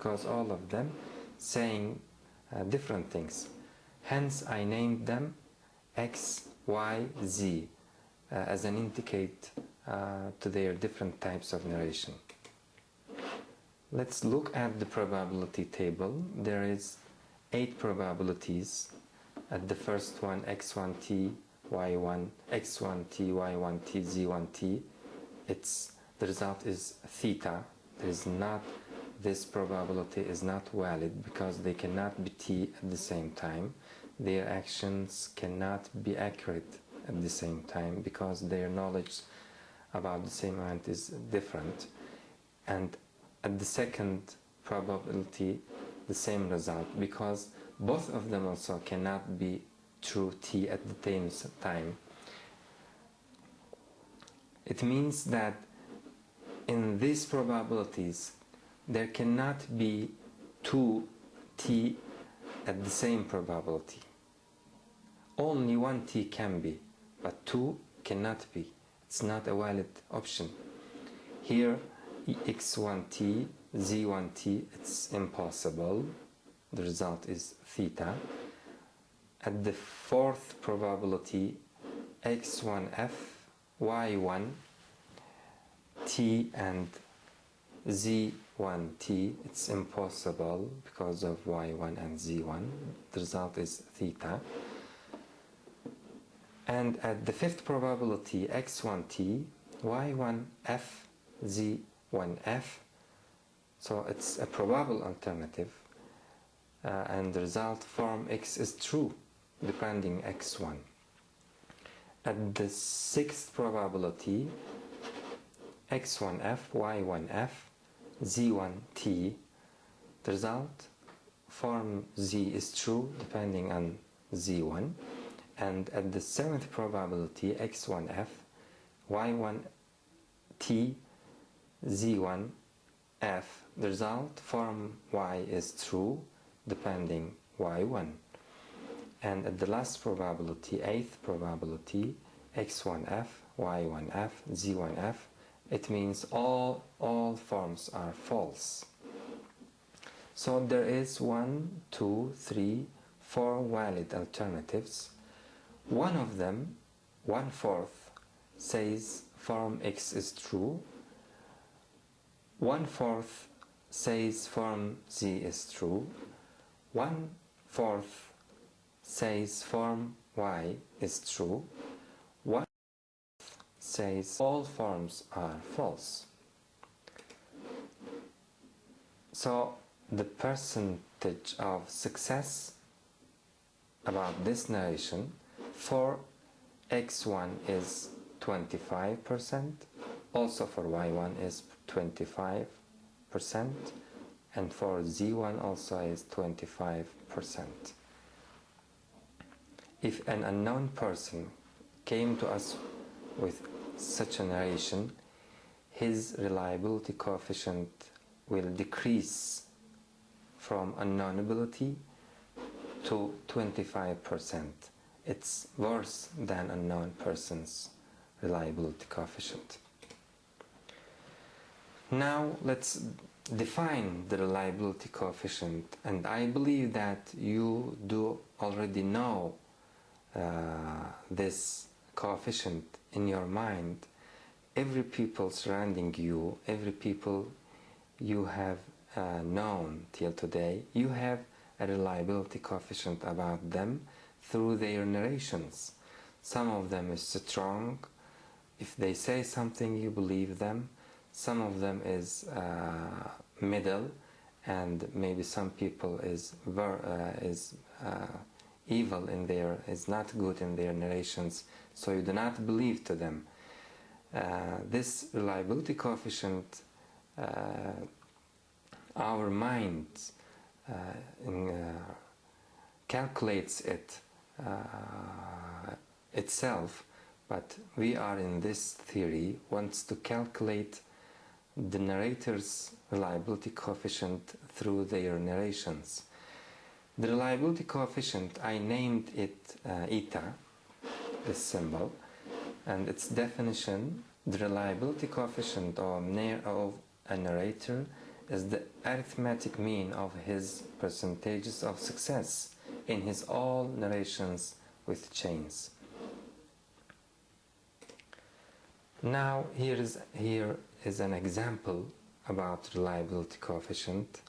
because all of them saying different things. Hence I named them X, Y, Z as an indicate to their different types of narration. Let's look at the probability table. There is 8 probabilities. At the first one, X1T, Y1, X1T, Y1T, Z1T. The result is theta. There is not, this probability is not valid because they cannot be T at the same time. Their actions cannot be accurate at the same time because their knowledge about the same event is different. And at the second probability, the same result, because both of them also cannot be true T at the same time. It means that in these probabilities there cannot be 2 T at the same probability. Only 1 T can be, but 2 cannot be. It's not a valid option. Here X1T, Z1T, it's impossible. The result is theta. At the fourth probability, X1F, Y1, T and Z1T, it's impossible because of Y1 and Z1. The result is theta. And at the fifth probability, X1T, Y1F, Z1F, so it's a probable alternative, and the result form X is true, depending X1. At the sixth probability, X1F, Y1F, Z1T, the result form Z is true, depending on Z1. And at the seventh probability, X1F, Y1T, Z1F, the result form Y is true, depending Y1. And at the last probability, eighth probability, X1F, Y1F, Z1F, it means all forms are false. So there is 1, 2, 3, 4 valid alternatives. One of them, 1/4, says form X is true. 1/4 says form Z is true. 1/4 says form Y is true. 1/4 says all forms are false. So the percentage of success about this narration for X1 is 25%, also for Y1 is 25%, and for Z1 also is 25%. If an unknown person came to us with such a narration, his reliability coefficient will decrease from unknowability to 25%. It's worse than unknown person's reliability coefficient. Now let's define the reliability coefficient, and I believe that you do already know this coefficient in your mind. Every people surrounding you, every people you have known till today, you have a reliability coefficient about them through their narrations. Some of them is strong. If they say something, you believe them. Some of them is middle, and maybe some people is evil in their, is not good in their narrations, so you do not believe to them. This reliability coefficient, our mind calculates it itself, but we are in this theory wants to calculate the narrator's reliability coefficient through their narrations. The reliability coefficient, I named it eta, this symbol, and its definition: the reliability coefficient of a narrator is the arithmetic mean of his percentages of success in his all narrations with chains. Now here is an example about reliability coefficient.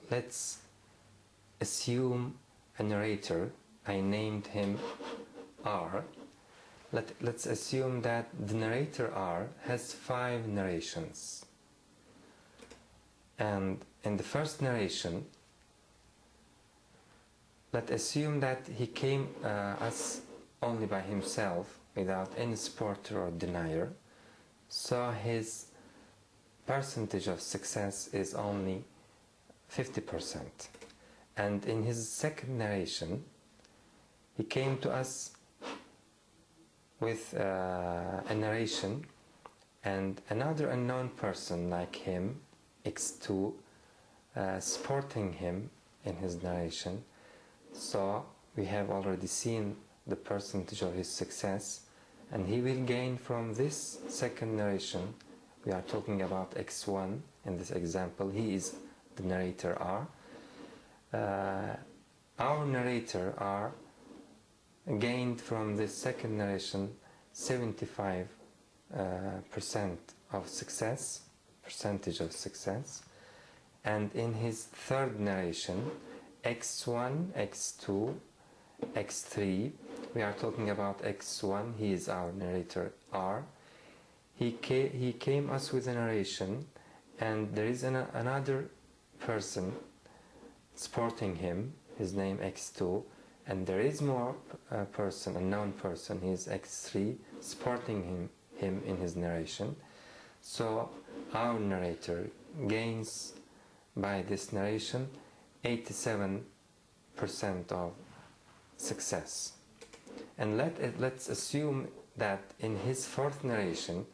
Let's assume a narrator. I named him R. Let's assume that the narrator R has 5 narrations. And in the first narration, let's assume that he came us only by himself without any supporter or denier. So his percentage of success is only 50%. And in his second narration, he came to us with a narration and another unknown person like him, X2, supporting him in his narration. So we have already seen the percentage of his success, and he will gain from this second narration. We are talking about X1 in this example. He is the narrator R. Our narrator R gained from this second narration 75% of success, percentage of success, and in his third narration, X1, X2, X3, we are talking about X1, he is our narrator R. He came us with a narration, and there is another person supporting him, his name X2, and there is more person, unknown person, he is X3, supporting him in his narration. So our narrator gains by this narration 87% of success. And let's assume that in his fourth narration,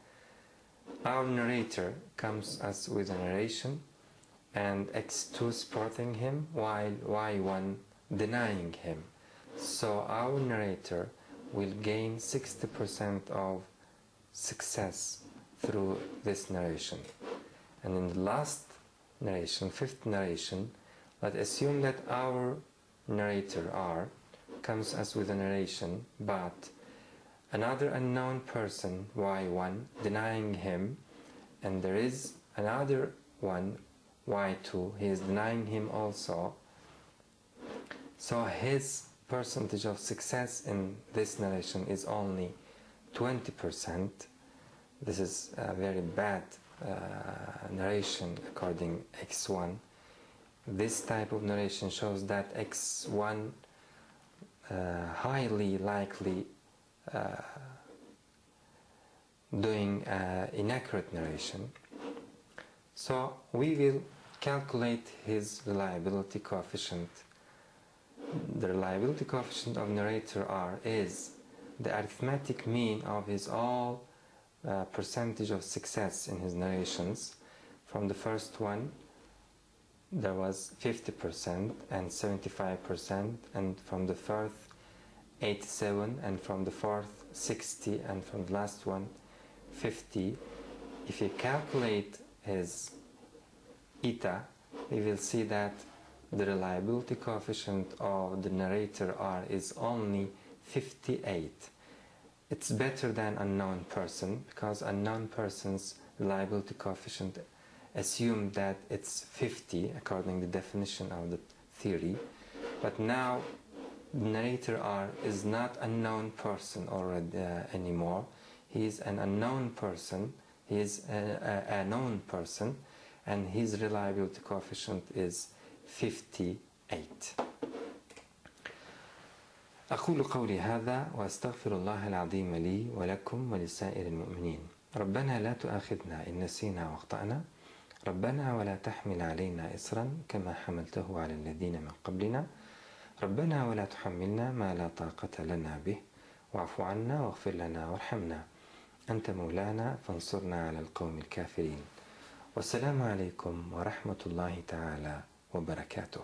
our narrator comes us with a narration and X2 supporting him while Y1 denying him. So our narrator will gain 60% of success through this narration. And in the last narration, fifth narration, let's assume that our narrator R comes us with a narration, but another unknown person, Y1, denying him, and there is another one, Y2, he is denying him also. So his percentage of success in this narration is only 20%. This is a very bad narration according X1. This type of narration shows that X1 highly likely doing inaccurate narration. So we will calculate his reliability coefficient. The reliability coefficient of narrator R is the arithmetic mean of his all percentage of success in his narrations. From the first one there was 50% and 75%, and from the third 87%, and from the fourth 60%, and from the last one 50%. If you calculate his eta, we will see that the reliability coefficient of the narrator R is only 58. It's better than unknown person, because unknown person's reliability coefficient assume that it's 50 according to the definition of the theory. But now the narrator R is not unknown person already anymore. He is an unknown person. He is a known person, and his reliability coefficient is 58. أقول قولي هذا وأستغفر الله العظيم لي ولكم ولسائر المؤمنين. ربنا لا تؤاخذنا إن نسينا واخطأنا. ربنا ولا تحمل علينا إصرا كما حملته على الذين من قبلنا. ربنا ولا تحملنا ما لا طاقة لنا به واعف عنا واغفر لنا وارحمنا أنت مولانا فانصرنا على القوم الكافرين. والسلام عليكم ورحمة الله تعالى وبركاته.